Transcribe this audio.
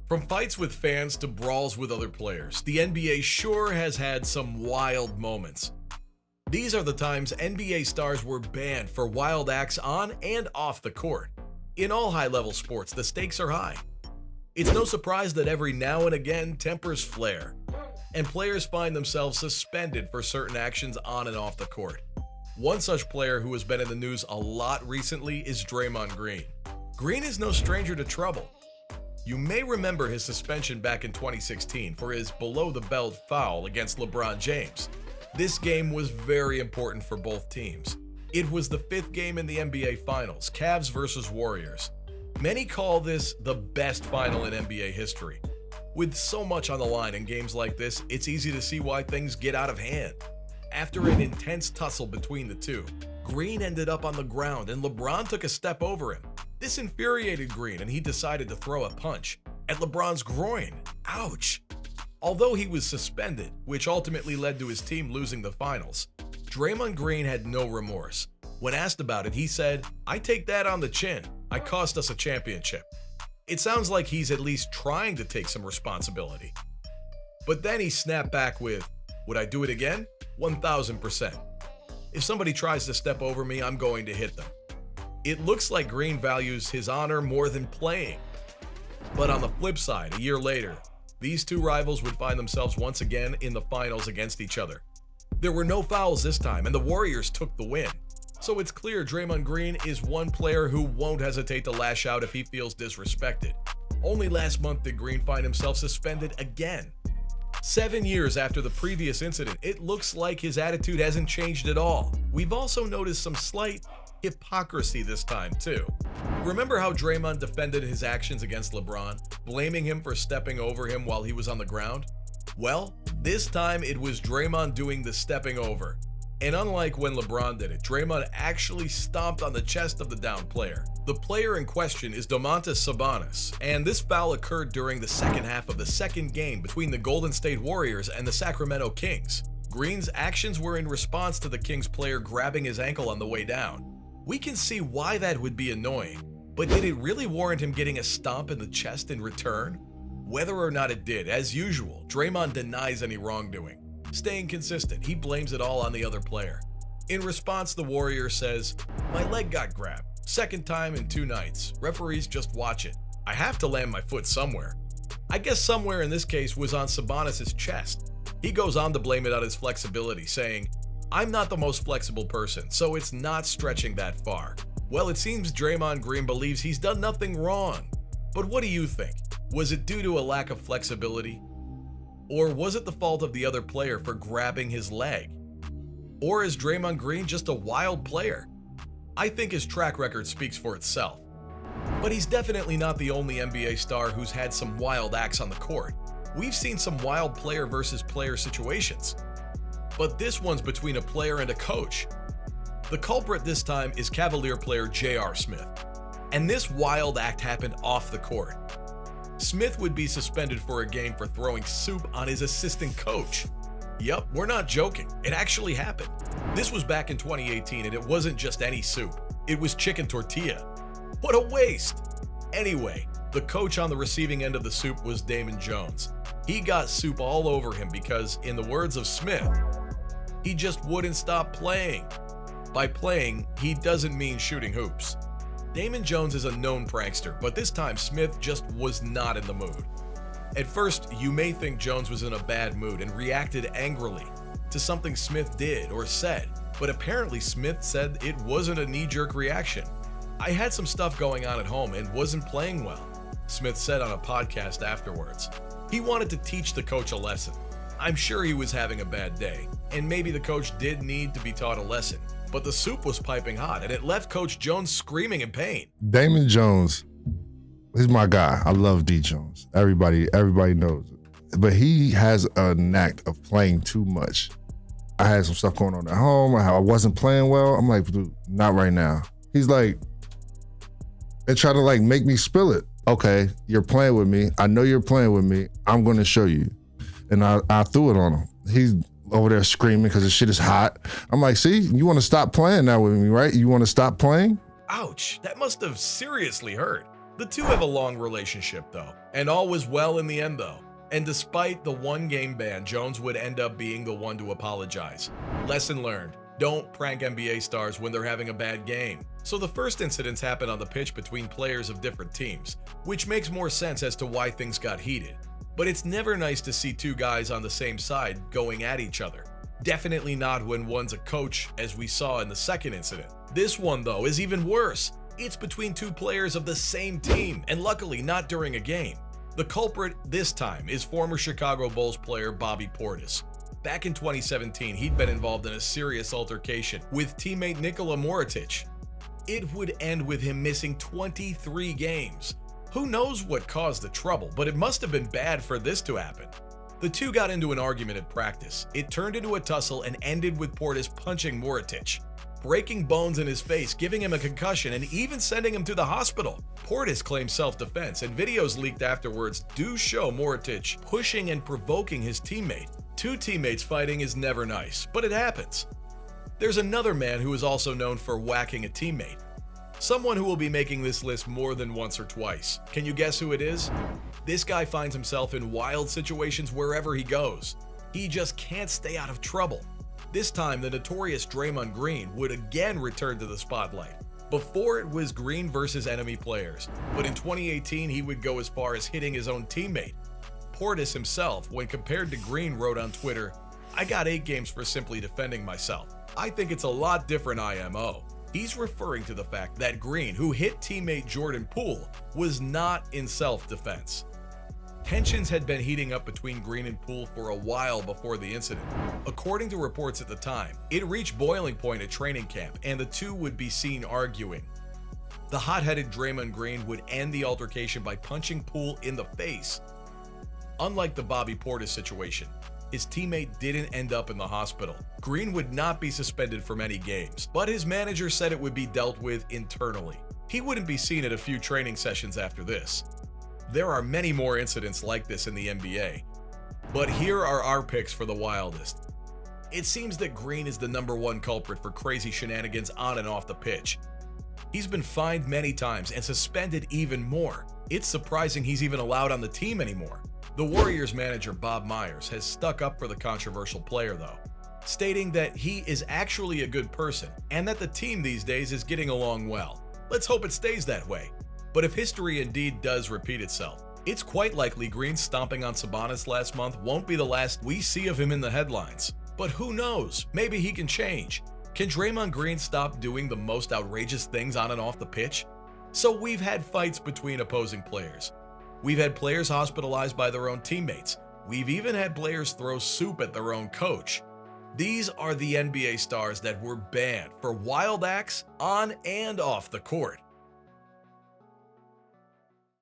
From fights with fans to brawls with other players, the NBA sure has had some wild moments. These are the times NBA stars were banned for wild acts on and off the court. In all high-level sports, the stakes are high. It's no surprise that every now and again tempers flare, and players find themselves suspended for certain actions on and off the court. One such player who has been in the news a lot recently is Draymond Green. Green is no stranger to trouble. You may remember his suspension back in 2016 for his below-the-belt foul against LeBron James. This game was very important for both teams. It was the fifth game in the NBA Finals, Cavs versus Warriors. Many call this the best final in NBA history. With so much on the line in games like this, it's easy to see why things get out of hand. After an intense tussle between the two, Green ended up on the ground and LeBron took a step over him. This infuriated Green and he decided to throw a punch at LeBron's groin. Ouch! Although he was suspended, which ultimately led to his team losing the finals, Draymond Green had no remorse. When asked about it, he said, "I take that on the chin. I cost us a championship." It sounds like he's at least trying to take some responsibility. But then he snapped back with, "Would I do it again? 1000%. If somebody tries to step over me, I'm going to hit them." It looks like Green values his honor more than playing. But on the flip side, a year later, these two rivals would find themselves once again in the finals against each other. There were no fouls this time, and the Warriors took the win. So it's clear Draymond Green is one player who won't hesitate to lash out if he feels disrespected. Only last month did Green find himself suspended again. 7 years after the previous incident, it looks like his attitude hasn't changed at all. We've also noticed some slight hypocrisy this time too. Remember how Draymond defended his actions against LeBron, blaming him for stepping over him while he was on the ground? Well, this time it was Draymond doing the stepping over. And unlike when LeBron did it, Draymond actually stomped on the chest of the downed player. The player in question is Domantas Sabonis, and this foul occurred during the second half of the second game between the Golden State Warriors and the Sacramento Kings. Green's actions were in response to the Kings player grabbing his ankle on the way down. We can see why that would be annoying, but did it really warrant him getting a stomp in the chest in return? Whether or not it did, as usual, Draymond denies any wrongdoing. Staying consistent, he blames it all on the other player. In response, the Warrior says, "My leg got grabbed. Second time in 2 nights. Referees just watch it. I have to land my foot somewhere." I guess somewhere in this case was on Sabonis' chest. He goes on to blame it on his flexibility, saying, "I'm not the most flexible person, so it's not stretching that far." Well, it seems Draymond Green believes he's done nothing wrong. But what do you think? Was it due to a lack of flexibility? Or was it the fault of the other player for grabbing his leg? Or is Draymond Green just a wild player? I think his track record speaks for itself. But he's definitely not the only NBA star who's had some wild acts on the court. We've seen some wild player versus player situations. But this one's between a player and a coach. The culprit this time is Cavalier player J.R. Smith. And this wild act happened off the court. Smith would be suspended for a game for throwing soup on his assistant coach. Yup, we're not joking. It actually happened. This was back in 2018 and it wasn't just any soup. It was chicken tortilla. What a waste! Anyway, the coach on the receiving end of the soup was Damon Jones. He got soup all over him because, in the words of Smith, he just wouldn't stop playing. By playing, he doesn't mean shooting hoops. Damon Jones is a known prankster, but this time Smith just was not in the mood. At first, you may think Jones was in a bad mood and reacted angrily to something Smith did or said, but apparently Smith said it wasn't a knee-jerk reaction. "I had some stuff going on at home and wasn't playing well," Smith said on a podcast afterwards. He wanted to teach the coach a lesson. I'm sure he was having a bad day, and maybe the coach did need to be taught a lesson. But the soup was piping hot, and it left Coach Jones screaming in pain. Damon Jones, he's my guy. I love D. Jones. Everybody knows it. But he has a knack of playing too much. I had some stuff going on at home. I wasn't playing well. I'm like, dude, not right now. He's like, they try to like make me spill it. Okay, you're playing with me. I know you're playing with me. I'm going to show you. And I threw it on him. He's over there screaming because the shit is hot. I'm like, see, you want to stop playing now with me, right? You want to stop playing? Ouch, that must have seriously hurt. The two have a long relationship though, and all was well in the end though. And despite the one-game ban, Jones would end up being the one to apologize. Lesson learned. Don't prank NBA stars when they're having a bad game. So the first incidents happened on the pitch between players of different teams, which makes more sense as to why things got heated. But it's never nice to see two guys on the same side going at each other. Definitely not when one's a coach, as we saw in the second incident. This one, though, is even worse. It's between two players of the same team, and luckily not during a game. The culprit this time is former Chicago Bulls player Bobby Portis. Back in 2017, he'd been involved in a serious altercation with teammate Nikola Mirotic. It would end with him missing 23 games. Who knows what caused the trouble, but it must have been bad for this to happen. The two got into an argument at practice. It turned into a tussle and ended with Portis punching Mirotic, breaking bones in his face, giving him a concussion, and even sending him to the hospital. Portis claimed self-defense, and videos leaked afterwards do show Mirotic pushing and provoking his teammate. Two teammates fighting is never nice, but it happens. There's another man who is also known for whacking a teammate. Someone who will be making this list more than once or twice. Can you guess who it is? This guy finds himself in wild situations wherever he goes. He just can't stay out of trouble. This time, the notorious Draymond Green would again return to the spotlight. Before, it was Green versus enemy players, but in 2018 he would go as far as hitting his own teammate. Portis himself, when compared to Green, wrote on Twitter, "I got 8 games for simply defending myself. I think it's a lot different IMO." He's referring to the fact that Green, who hit teammate Jordan Poole, was not in self-defense. Tensions had been heating up between Green and Poole for a while before the incident. According to reports at the time, it reached boiling point at training camp, and the two would be seen arguing. The hot-headed Draymond Green would end the altercation by punching Poole in the face. Unlike the Bobby Portis situation, his teammate didn't end up in the hospital. Green would not be suspended from any games, but his manager said it would be dealt with internally. He wouldn't be seen at a few training sessions after this. There are many more incidents like this in the NBA, but here are our picks for the wildest. It seems that Green is the #1 culprit for crazy shenanigans on and off the pitch. He's been fined many times and suspended even more. It's surprising he's even allowed on the team anymore. The Warriors manager Bob Myers has stuck up for the controversial player though, stating that he is actually a good person and that the team these days is getting along well. Let's hope it stays that way. But if history indeed does repeat itself, it's quite likely Green stomping on Sabonis last month won't be the last we see of him in the headlines. But who knows? Maybe he can change. Can Draymond Green stop doing the most outrageous things on and off the pitch? So we've had fights between opposing players. We've had players hospitalized by their own teammates. We've even had players throw soup at their own coach. These are the NBA stars that were banned for wild acts on and off the court.